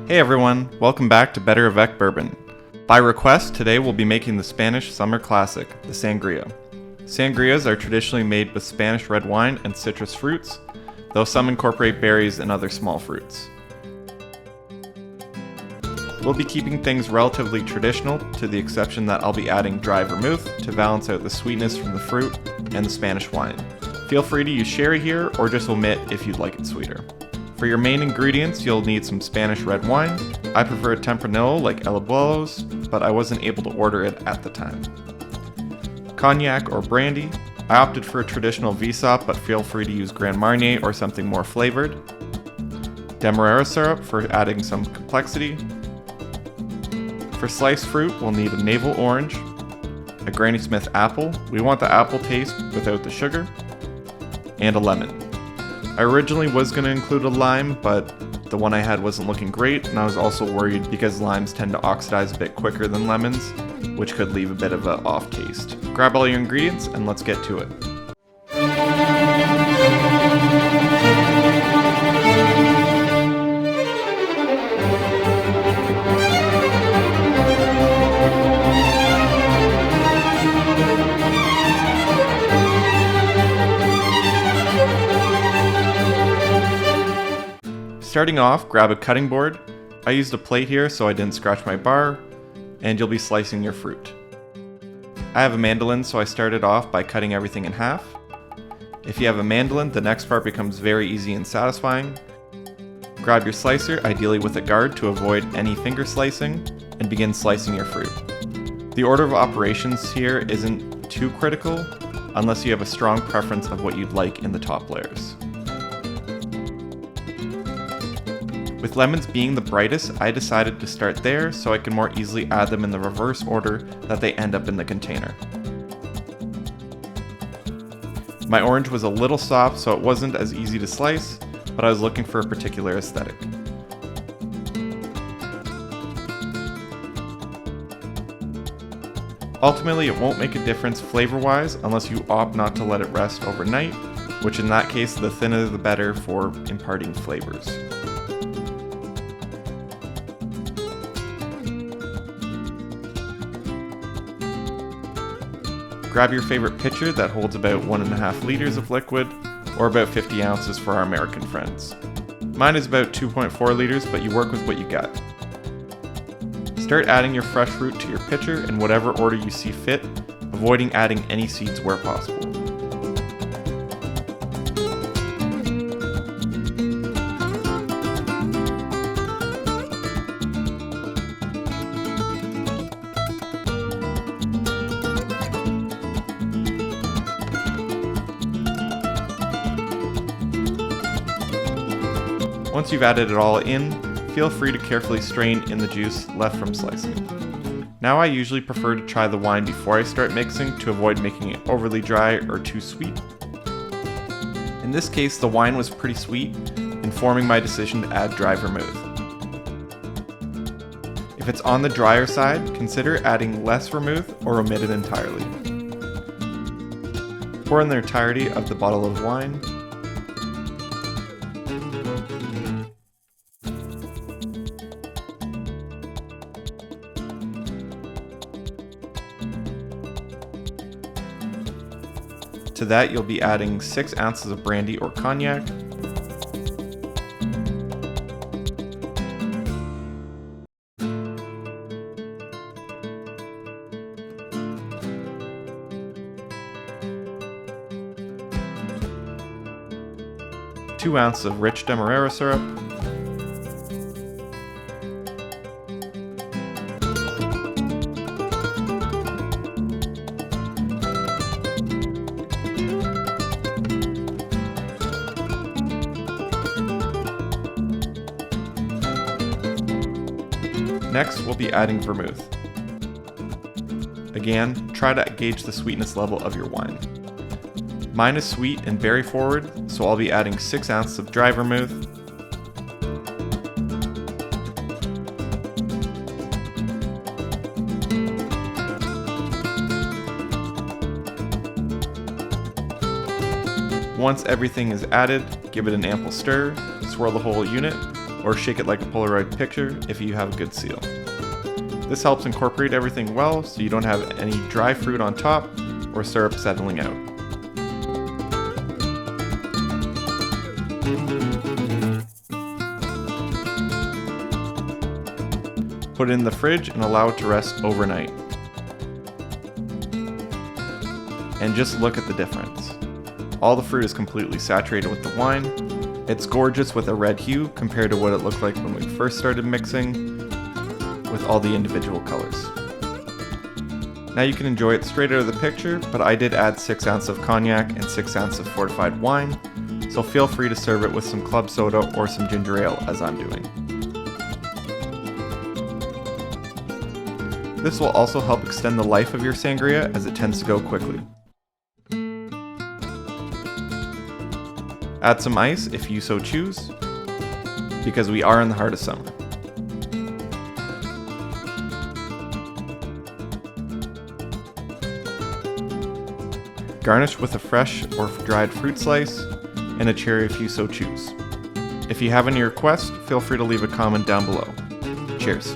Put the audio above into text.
Hey everyone, welcome back to BetterAvecBourbon. By request, today we'll be making the Spanish summer classic, the Sangria. Sangrias are traditionally made with Spanish red wine and citrus fruits, though some incorporate berries and other small fruits. We'll be keeping things relatively traditional, to the exception that I'll be adding dry vermouth to balance out the sweetness from the fruit and the Spanish wine. Feel free to use sherry here, or just omit if you'd like it sweeter. For your main ingredients, you'll need some Spanish red wine. I prefer Tempranillo like El Abuelo's, but I wasn't able to order it at the time. Cognac or brandy. I opted for a traditional VSOP, but feel free to use Grand Marnier or something more flavored. Demerara syrup for adding some complexity. For sliced fruit, we'll need a navel orange, a Granny Smith apple. We want the apple taste without the sugar, and a lemon. I originally was going to include a lime, but the one I had wasn't looking great, and I was also worried because limes tend to oxidize a bit quicker than lemons, which could leave a bit of an off taste. Grab all your ingredients and let's get to it. Starting off, grab a cutting board. I used a plate here so I didn't scratch my bar, and you'll be slicing your fruit. I have a mandolin, so I started off by cutting everything in half. If you have a mandolin, the next part becomes very easy and satisfying. Grab your slicer, ideally with a guard to avoid any finger slicing, and begin slicing your fruit. The order of operations here isn't too critical, unless you have a strong preference of what you'd like in the top layers. With lemons being the brightest, I decided to start there so I can more easily add them in the reverse order that they end up in the container. My orange was a little soft, so it wasn't as easy to slice, but I was looking for a particular aesthetic. Ultimately, it won't make a difference flavor-wise unless you opt not to let it rest overnight, which in that case, the thinner the better for imparting flavors. Grab your favorite pitcher that holds about 1.5 liters of liquid, or about 50 ounces for our American friends. Mine is about 2.4 liters, but you work with what you got. Start adding your fresh fruit to your pitcher in whatever order you see fit, avoiding adding any seeds where possible. Once you've added it all in, feel free to carefully strain in the juice left from slicing. Now I usually prefer to try the wine before I start mixing to avoid making it overly dry or too sweet. In this case, the wine was pretty sweet, informing my decision to add dry vermouth. If it's on the drier side, consider adding less vermouth or omit it entirely. Pour in the entirety of the bottle of wine. To that, you'll be adding 6 ounces of brandy or cognac, two ounces of rich Demerara syrup, Next, we'll be adding vermouth. Again, try to gauge the sweetness level of your wine. Mine is sweet and berry forward, so I'll be adding 6 ounces of dry vermouth, Once everything is added, give it an ample stir, swirl the whole unit, or shake it like a Polaroid picture if you have a good seal. This helps incorporate everything well so you don't have any dry fruit on top or syrup settling out. Put it in the fridge and allow it to rest overnight. And just look at the difference. All the fruit is completely saturated with the wine. It's gorgeous with a red hue compared to what it looked like when we first started mixing with all the individual colors. Now you can enjoy it straight out of the picture, but I did add 6 ounces of cognac and 6 ounces of fortified wine, so feel free to serve it with some club soda or some ginger ale as I'm doing. This will also help extend the life of your sangria as it tends to go quickly. Add some ice if you so choose, because we are in the heart of summer. Garnish with a fresh or dried fruit slice and a cherry if you so choose. If you have any requests, feel free to leave a comment down below. Cheers!